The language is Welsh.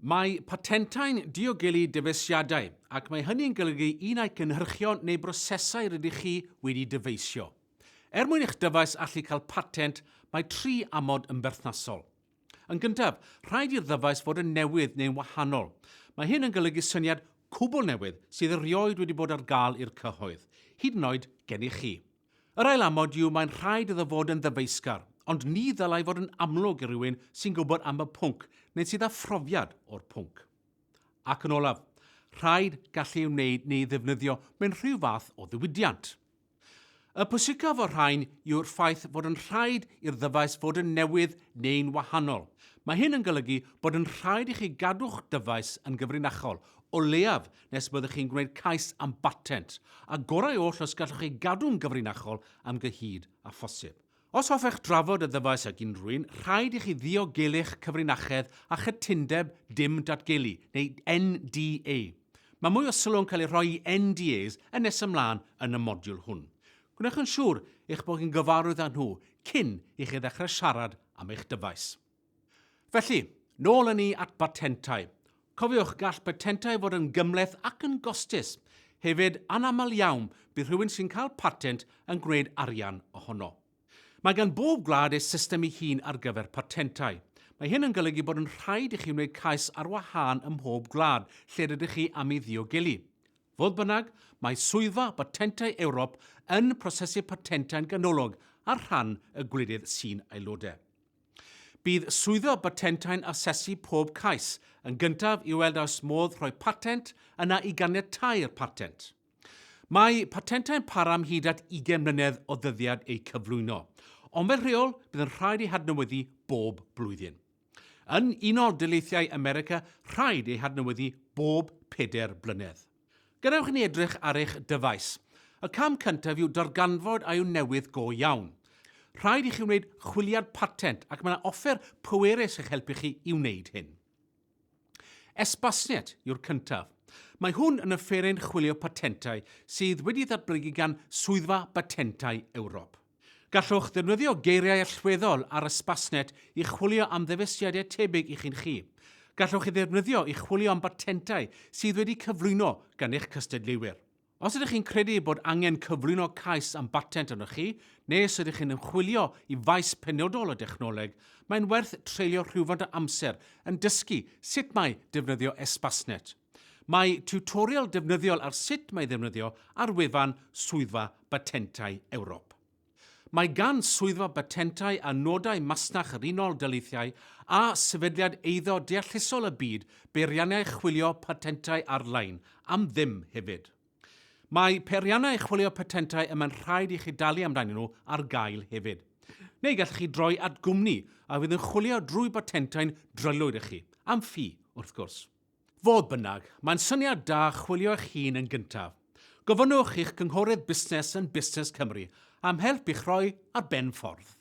Mae patentau'n diogelu dyfeisiadau ac mae hynny'n golygu un ai cynhyrchio neu brosesau rydych chi wedi dyfeisio. Mwyn eich dyfais allu cael patent, mae 3 amod yn berthnasol. Yn gyntaf, rhaid i'r ddyfais fod yn newydd neu'n wahanol. Mae hyn yn golygu syniad cwbl newydd sydd erioed wedi bod ar gael i'r cyhoedd, hyd yn oed gennych chi. Yr ail amod yw mae'n rhaid iddo fod yn ddyfeisgar, ond ni ddylai fod yn amlwg i rywun sy'n gwybod am y pwnc neu sydd â phrofiad o'r pwnc. Ac yn olaf, rhaid gallu wneud neu ddefnyddio mewn rhyw fath o ddiwydiant. Y pwysicaf o'r rhain yw'r ffaith fod yn rhaid i'r ddyfais fod yn newydd neu'n wahanol. Mae hyn yn golygu bod yn rhaid i chi gadw'ch dyfais yn gyfrinachol, o leiaf nes byddwch chi'n gwneud cais am batent, a gorau oll os gallwch chi gadw'n gyfrinachol am gyhyd a phosib. Os hoffech drafod y ddyfais ag unrhywun, rhaid i chi ddiogelu'ch cyfrinachedd a chytundeb dim datgelu, neu NDA. Mae mwy o sylw'n cael ei rhoi i NDAs yn nes ymlaen yn y modiwl hwn. Gwnewch yn siŵr eich bod chi'n gyfarwydd â nhw cyn i chi ddechrau siarad am eich dyfais. Felly, nôl yn ni at batentau. Cofiwch gall patentau fod yn gymleth ac yn gostus. Hefyd, anaml iawn bydd rhywun sy'n cael patent yn gwneud arian ohono. Mae gan bob gwlad ei system ei hun ar gyfer patentau. Mae hyn yn golygu bod yn rhaid i chi wneud cais ar wahân ym mhob gwlad lle rydych chi am ei ddiogelu. Fodd bynnag, mae swyddfa patentau Ewrop yn prosesu patentau'n ganolog ar rhan y gwledydd sy'n aelodau. Bydd swyddfa patentau'n asesu pob cais, yn gyntaf i weld oes modd rhoi patent yna i ganiatáu'r patent. Mae patentau'n para am hyd at 20 mlynedd o ddyddiad eu cyflwyno, ond fel rheol bydd yn rhaid eu hadnewyddu bob blwyddyn. Yn Unol Daleithiau America, rhaid eu hadnewyddu bob 4 blynedd. Gadewch ni edrych ar eich dyfais. Y cam cyntaf yw darganfod a yw newydd go iawn. Rhaid i chi wneud chwiliad patent ac mae yna offer pwerus eich helpu chi i wneud hyn. Esbasniad yw'r cyntaf. Mae hwn yn offeryn chwilio patentau sydd wedi ddatblygu gan Swyddfa Patentau Ewrop. Gallwch ddefnyddio geiriau allweddol ar ysbasnet i chwilio am ddefeisiadau tebyg i chi'n chi. Gallwch chi ddefnyddio i chwilio am batentau sydd wedi cyflwyno gan eich cystadleuwyr. Os ydych chi'n credu bod angen cyflwyno cais am batent yno chi, neu os ydych chi'n ymchwilio i faes penodol o dechnoleg, mae'n werth treulio rhywfaint o amser yn dysgu sut mae defnyddio esbasnet. Mae tiwtorial defnyddiol ar sut mae ddefnyddio ar wefan Swyddfa Patentau Ewrop. Mae gan Swyddfa Patentau a nodau masnach yr Unol Daleithiau a sefydliad eiddo deallusol y byd beiriannau chwilio patentau ar-lein, am ddim hefyd. Mae peiriannau chwilio patentau yma'n rhaid i chi dalu amdanyn nhw ar gael hefyd. Neu gallwch chi droi at gwmni a fydd yn chwilio drwy patentau'n drylwyr i chi, am ffi wrth gwrs. Fodd bynnag, mae'n syniad da chwilio eich hun yn gyntaf. Gofynnwch i'ch cynghorydd busnes yn Busnes Cymru am help i'ch rhoi ar ben ffordd.